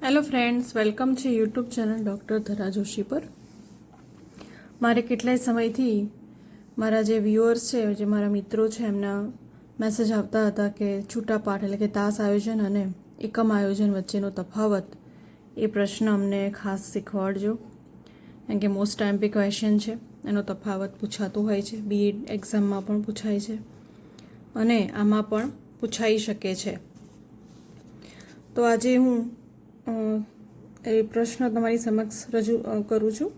Hello friends, welcome છે YouTube channel doctor ધરા જોશી પર. મારે કેટલાય સમયથી મારા જે વ્યુઅર્સ છે, જે મારા મિત્રો છે, એમના મેસેજ આવતા હતા કે છૂટા પાઠ એટલે કે તાસ આયોજન અને એકમ આયોજન વચ્ચેનો તફાવત, એ પ્રશ્ન અમને ખાસ શીખવાડજો, કેમ કે મોસ્ટ ટાઈમ્પી ક્વેશ્ચન છે. એનો તફાવત પૂછાતો હોય છે, બીએડ એક્ઝામમાં પણ પૂછાય છે અને આમાં પણ પૂછાઈ શકે છે. તો આજે હું એ પ્રશ્ન તમારી સમક્ષ રજૂ કરું છું.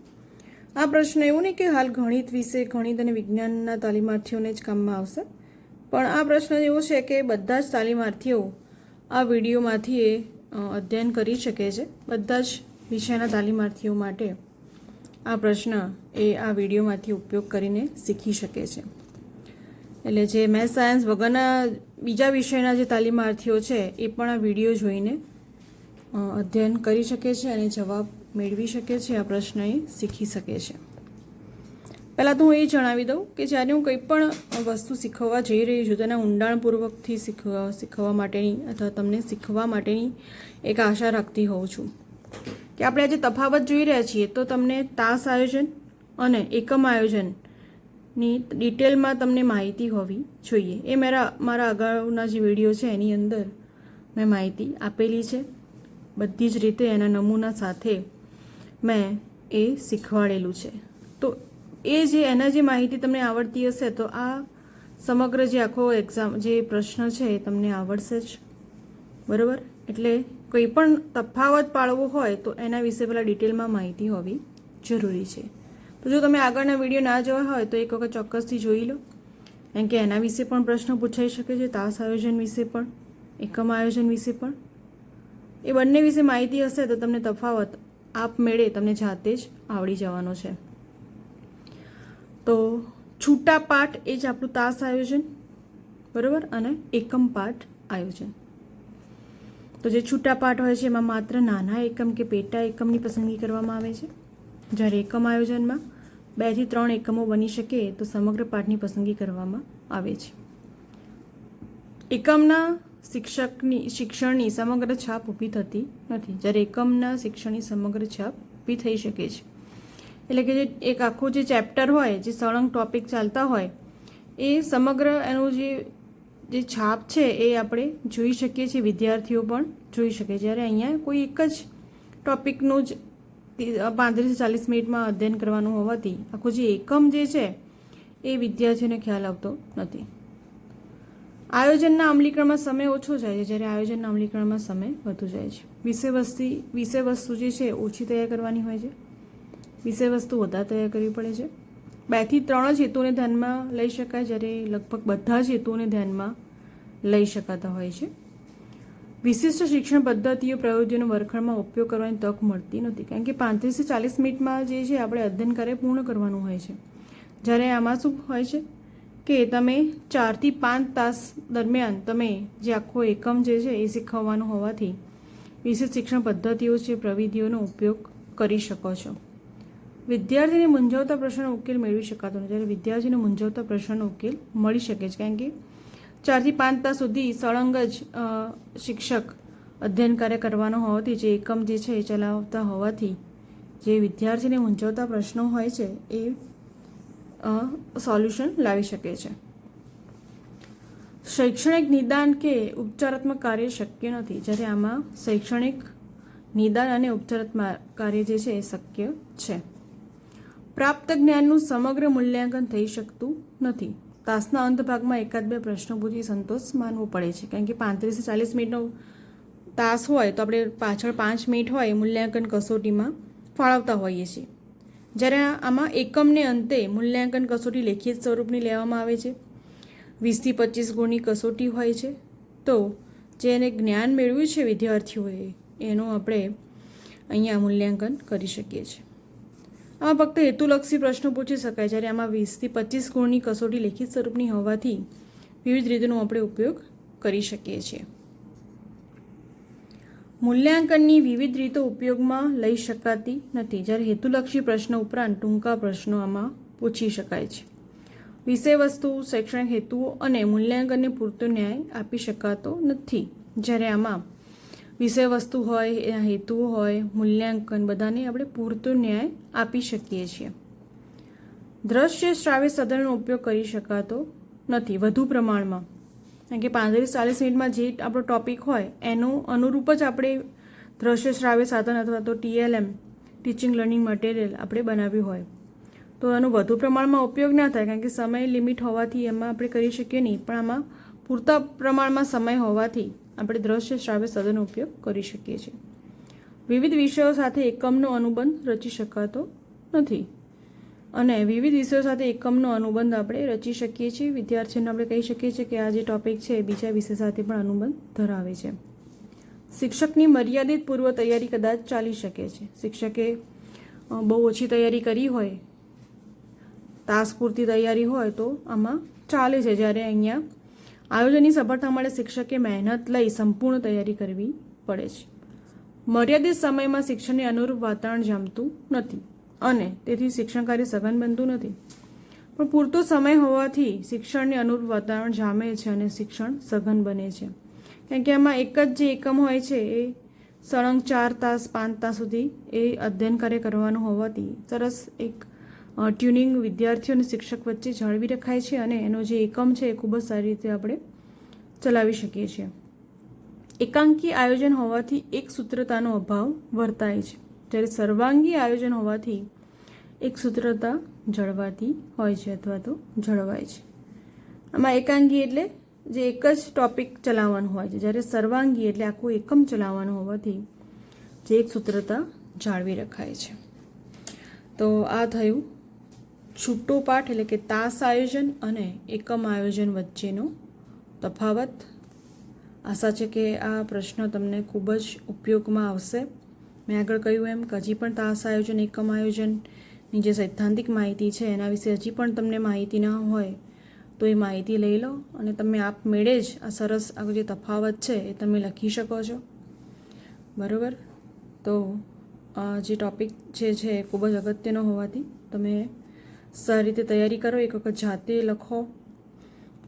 આ પ્રશ્ન એવું નહીં કે હાલ ગણિત વિશે, ગણિત અને વિજ્ઞાનના તાલીમાર્થીઓને જ કામમાં આવશે, પણ આ પ્રશ્ન એવો છે કે બધા જ તાલીમાર્થીઓ આ વિડીયોમાંથી અધ્યયન કરી શકે છે. બધા જ વિષયના તાલીમાર્થીઓ માટે આ પ્રશ્ન એ આ વિડીયોમાંથી ઉપયોગ કરીને શીખી શકે છે. એટલે જે મેથ્સ સાયન્સ વગરના બીજા વિષયના જે તાલીમાર્થીઓ છે એ પણ આ વિડીયો જોઈને અધ્યયન કરી શકે છે અને જવાબ મેળવી શકે છે, આ પ્રશ્ન એ શીખી શકે છે. પહેલાં તો હું એ જણાવી દઉં કે જ્યારે હું કંઈ પણ વસ્તુ શીખવવા જઈ રહી છું તેના ઊંડાણપૂર્વકથી શીખવા માટેની અથવા તમને શીખવા માટેની એક આશા રાખતી હોઉં છું કે આપણે આજે તફાવત જોઈ રહ્યા છીએ તો તમને તાસ આયોજન અને એકમ આયોજનની ડિટેલમાં તમને માહિતી હોવી જોઈએ. એ મારા અગાઉના જે વિડીયો છે એની અંદર મેં માહિતી આપેલી છે. બધી જ રીતે એના નમૂના સાથે મેં એ શીખવાડેલું છે. તો એના જે માહિતી તમને આવડતી હશે તો આ સમગ્ર જે આખો એક્ઝામ જે પ્રશ્ન છે એ તમને આવડશે જ, બરાબર. એટલે કોઈ પણ તફાવત પાડવો હોય તો એના વિશે પહેલાં ડિટેલમાં માહિતી હોવી જરૂરી છે. તો જો તમે આગળના વિડીયો ના જોવા હોય તો એક વખત ચોક્કસથી જોઈ લો, કેમ કે એના વિશે પણ પ્રશ્નો પૂછાઈ શકે છે, તાસ આયોજન વિશે પણ, એકમ આયોજન વિશે પણ. એ બંને વિશે માહિતી હશે તો તમને તફાવત આપમેળે તમને જાતે જ આવડી જવાનો છે. તો છૂટા પાઠ એ જ આપણું તાસ આયોજન, બરાબર, અને એકમ પાઠ આયોજન. તો જે છૂટા પાઠ હોય છે એમાં માત્ર નાના એકમ કે પેટા એકમની પસંદગી કરવામાં આવે છે, જ્યારે એકમ આયોજનમાં 2 થી 3 એકમો બની શકે તો સમગ્ર પાઠની પસંદગી કરવામાં આવે છે. એકમના શિક્ષણની સમગ્ર છાપ ઊભી થતી નથી, જ્યારે એકમના શિક્ષણની સમગ્ર છાપ ઊભી થઈ શકે છે. એટલે કે જે એક આખું જે ચેપ્ટર હોય, જે સળંગ ટોપિક ચાલતા હોય, એ સમગ્ર એનું જે છાપ છે એ આપણે જોઈ શકીએ છીએ, વિદ્યાર્થીઓ પણ જોઈ શકે. જ્યારે અહીંયા કોઈ એક જ ટોપિકનું જ 35 થી 40 મિનિટમાં અધ્યયન કરવાનું હોવાથી આખું જે એકમ જે છે એ વિદ્યાર્થીઓને ખ્યાલ આવતો નથી. આયોજનના અમલીકરણમાં સમય ઓછો જાય છે, જ્યારે આયોજનના અમલીકરણમાં સમય વધુ જાય છે. વિષય વસ્તુ જે છે ઓછી તૈયાર કરવાની હોય છે, વિષય વસ્તુ વધારે તૈયાર કરવી પડે છે. 2 થી 3 જ હેતુઓને ધ્યાનમાં લઈ શકાય, જ્યારે લગભગ બધા જ હેતુઓને ધ્યાનમાં લઈ શકાતા હોય છે. વિશિષ્ટ શિક્ષણ પદ્ધતિઓ પ્રવૃત્તિઓનો વર્ગખંડમાં ઉપયોગ કરવાની તક મળતી નથી, કારણ કે 35 થી 40 મિનિટમાં જે છે આપણે અધ્યયન કાર્ય પૂર્ણ કરવાનું હોય છે. જ્યારે આમાં શું હોય છે કે તમે 4 થી 5 તાસ દરમિયાન તમે જે આખો એકમ જે છે એ શીખવવાનું હોવાથી વિશેષ શિક્ષણ પદ્ધતિઓ છે, પ્રવિધિઓનો ઉપયોગ કરી શકો છો. વિદ્યાર્થીને મૂંઝવતા પ્રશ્નનો ઉકેલ મેળવી શકાતો નથી, જ્યારે વિદ્યાર્થીને મૂંઝવતા પ્રશ્નનો ઉકેલ મળી શકે છે, કારણ કે 4 થી 5 તાસ સુધી સળંગ જ શિક્ષક અધ્યયન કાર્ય કરવાનો હોવાથી જે એકમ જે છે એ ચલાવતા હોવાથી જે વિદ્યાર્થીને મૂંઝવતા પ્રશ્નો હોય છે એ સોલ્યુશન લાવી શકે છે. શૈક્ષણિક નિદાન કે ઉપચારાત્મક કાર્ય શક્ય નથી, જ્યારે આમાં શૈક્ષણિક નિદાન અને ઉપચારાત્મક કાર્ય જે છે એ શક્ય છે. પ્રાપ્ત જ્ઞાનનું સમગ્ર મૂલ્યાંકન થઈ શકતું નથી. તાસના અંત ભાગમાં 1-2 પ્રશ્નો પૂછી સંતોષ માનવો પડે છે, કારણ કે 35 થી 40 મિનિટનો તાસ હોય તો આપણે પાછળ 5 મિનિટ હોય મૂલ્યાંકન કસોટીમાં ફાળવતા હોઈએ છીએ. જ્યારે આમાં એકમને અંતે મૂલ્યાંકન કસોટી લેખિત સ્વરૂપની લેવામાં આવે છે. 20 થી 25 ગુણની કસોટી હોય છે. તો જેને જ્ઞાન મેળવ્યું છે વિદ્યાર્થીઓએ એનું આપણે અહીંયા મૂલ્યાંકન કરી શકીએ છીએ. આમાં ફક્ત હેતુલક્ષી પ્રશ્નો પૂછી શકાય, જ્યારે આમાં 20 થી 25 ગુણની કસોટી લેખિત સ્વરૂપની હોવાથી વિવિધ રીતોનો આપણે ઉપયોગ કરી શકીએ છીએ. મૂલ્યાંકનની વિવિધ રીતો ઉપયોગમાં લઈ શકાતી નથી, જ્યારે હેતુલક્ષી પ્રશ્નો ઉપરાંત ટૂંકા પ્રશ્નો આમાં પૂછી શકાય છે. વિષય વસ્તુ, શૈક્ષણિક હેતુઓ અને મૂલ્યાંકનને પૂરતો ન્યાય આપી શકાતો નથી, જ્યારે આમાં વિષય વસ્તુ હોય, એના હેતુ હોય, મૂલ્યાંકન બધાને આપણે પૂરતો ન્યાય આપી શકીએ છીએ. દ્રશ્ય શ્રાવ્ય સાધનનો ઉપયોગ કરી શકાતો નથી વધુ પ્રમાણમાં, કારણ કે 35-40 મિનિટમાં જે આપણો ટોપિક હોય એનું અનુરૂપ જ આપણે દ્રશ્ય શ્રાવ્ય સાધન અથવા તો TLM ટીચિંગ લર્નિંગ મટીરિયલ આપણે બનાવ્યું હોય તો એનો વધુ પ્રમાણમાં ઉપયોગ ના થાય, કારણ કે સમય લિમિટ હોવાથી એમાં આપણે કરી શકીએ નહીં. પણ આમાં પૂરતા પ્રમાણમાં સમય હોવાથી આપણે દ્રશ્ય શ્રાવ્ય સાધનનો ઉપયોગ કરી શકીએ છીએ. વિવિધ વિષયો સાથે એકમનો અનુબંધ રચી શકાતો નથી, અને વિવિધ વિષયો સાથે એકમનો અનુબંધ આપણે રચી શકીએ છીએ. વિદ્યાર્થીઓને આપણે કહી શકીએ છીએ કે આ જે ટોપિક છે એ બીજા વિષય સાથે પણ અનુબંધ ધરાવે છે. શિક્ષકની મર્યાદિત પૂર્વ તૈયારી કદાચ ચાલી શકે છે. શિક્ષકે બહુ ઓછી તૈયારી કરી હોય, તાસ પૂરતી તૈયારી હોય તો આમાં ચાલે છે. જ્યારે અહીંયા આયોજનની સફળતા માટે શિક્ષકે મહેનત લઈ સંપૂર્ણ તૈયારી કરવી પડે છે. મર્યાદિત સમયમાં શિક્ષણને અનુરૂપ વાતાવરણ જામતું નથી અને તેથી શિક્ષણ કાર્ય સઘન બનતું નથી. પણ પૂરતો સમય હોવાથી શિક્ષણને અનુરૂપ વાતાવરણ જામે છે અને શિક્ષણ સઘન બને છે. કારણ કે આમાં એક જ જે એકમ હોય છે એ સળંગ 4 તાસ 5 તાસ સુધી એ અધ્યયન કાર્ય કરવાનું હોવાથી સરસ એક ટ્યુનિંગ વિદ્યાર્થીઓ અને શિક્ષક વચ્ચે જાળવી રખાય છે અને એનો જે એકમ છે એ ખૂબ જ સારી રીતે આપણે ચલાવી શકીએ છીએ. એકાંકી આયોજન હોવાથી એક સૂત્રતાનો અભાવ વર્તાય છે, જ્યારે સર્વાંગી આયોજન હોવાથી એક સૂત્રતા જળવાતી હોય છે અથવા તો જળવાય છે. આમાં એકાંગી એટલે જે એક જ ટોપિક ચલાવવાનું હોય છે, જ્યારે સર્વાંગી એટલે આખું એકમ ચલાવવાનું હોવાથી જે એક સૂત્રતા જાળવી રખાય છે. તો આ થયું છૂટો પાઠ એટલે કે તાસ આયોજન અને એકમ આયોજન વચ્ચેનો તફાવત. આશા છે કે આ પ્રશ્ન તમને ખૂબ જ ઉપયોગમાં આવશે. મેં આગળ કહ્યું એમ કે હજી પણ તાસ આયોજન એકમ આયોજનની જે સૈદ્ધાંતિક માહિતી છે એના વિશે હજી પણ તમને માહિતી ના હોય તો એ માહિતી લઈ લો અને તમે આપમેળે જ આ સરસ આ જે તફાવત છે એ તમે લખી શકો છો. બરાબર? તો જે ટૉપિક જે છે એ ખૂબ જ અગત્યનો હોવાથી તમે સારી રીતે તૈયારી કરો. એક વખત જાતે લખો,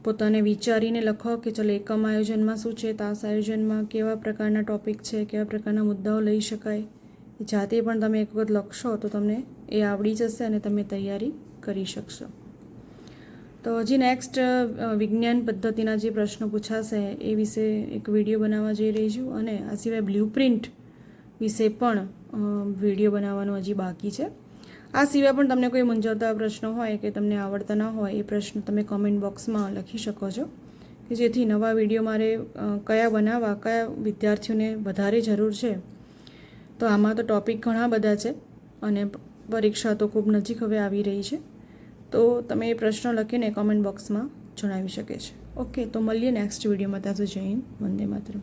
પોતાને વિચારીને લખો કે ચલો એકમ આયોજનમાં શું છે, તાસ આયોજનમાં કેવા પ્રકારના ટૉપિક છે, કેવા પ્રકારના મુદ્દાઓ લઈ શકાય. એ જાતે પણ તમે એક વખત લખશો તો તમને એ આવડી જશે અને તમે તૈયારી કરી શકશો. તો હજી નેક્સ્ટ વિજ્ઞાન પદ્ધતિના જે પ્રશ્નો પૂછાશે એ વિશે એક વિડીયો બનાવવા જઈ રહી છું, અને આ સિવાય બ્લુપ્રિન્ટ વિશે પણ વિડીયો બનાવવાનો હજી બાકી છે. આ સિવાય પણ તમને કોઈ મૂંઝવતા પ્રશ્નો હોય કે તમને આવડતા ન હોય એ પ્રશ્ન તમે કોમેન્ટ બોક્સમાં લખી શકો છો, કે જેથી નવા વિડીયો મારે કયા બનાવવા, કયા વિદ્યાર્થીઓને વધારે જરૂર છે. તો આમાં તો ટૉપિક ઘણા બધા છે અને પરીક્ષા તો ખૂબ નજીક હવે આવી રહી છે. તો તમે એ પ્રશ્નો લખીને કોમેન્ટ બોક્સમાં જણાવી શકે છે. ઓકે, તો મળીએ નેક્સ્ટ વિડીયોમાં. ત્યાં સુધી જય હિન્દ, વંદે માતરમ.